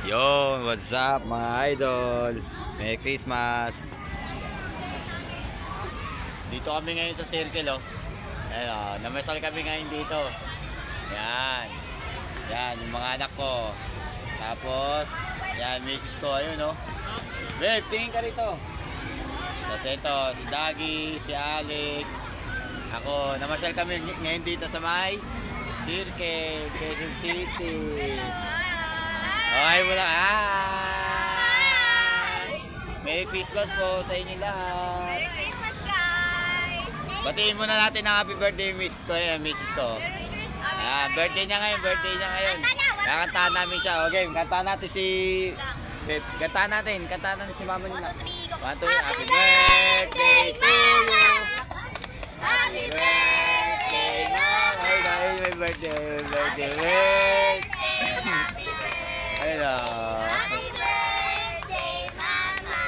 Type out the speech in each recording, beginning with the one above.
Yo, what's up mga idol? Merry Christmas! Dito kami ngayon sa circle, oh. Ayan, oh. Namasal kami ngayon dito. Yan. Yan, yung mga anak ko. Tapos, yan, misis ko. Ayun, oh. Babe, tingin ka rito. Tapos ito, si Daggy, si Alex. Ako, namasyal kami ngayon dito sa may Circle, Quezon City. Okay mo lang. Hi! Merry Christmas po sa inyo lahat. Merry Christmas, guys! Batiin muna natin ang happy birthday, miss ko. Misis ko. Merry Christmas! Birthday niya ngayon, birthday niya ngayon. Kakantahan namin siya. Okay, kantahan natin si... Babe, kantahan natin si mama niya. 1, 2, 3, go! 1, 2, happy birthday to you! Happy birthday, Mama! Ay, may birthday, Happy birthday! Ayun o. Happy birthday, Mama!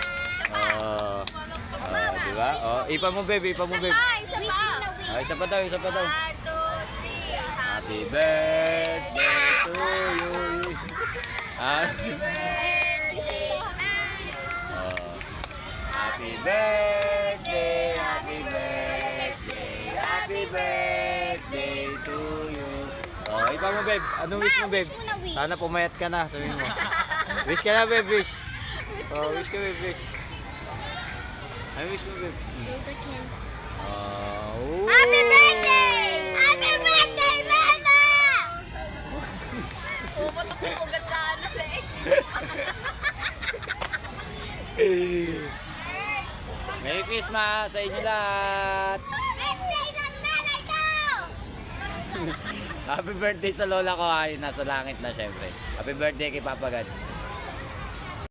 Diba? Ipa mo, babe, Isa pa! Isa pa daw. 1, 2, 3, Happy birthday to you. Happy birthday, Happy birthday, happy birthday, happy birthday to you. Ipa mo, babe. Anong wish mo, babe? wish mo na wish. Sana pumayat ka na, sabihin mo. Wish ka na, babe, wish. Wish ka, babe, wish. Ano wish mo, babe? Happy birthday! Happy birthday, Mama! Ba't ako ugat sa ano, Merry Christmas sa inyo lahat! Birthday ng nanay ko! Happy birthday sa lola ko, ay nasa langit na syempre. Happy birthday kay Papa God.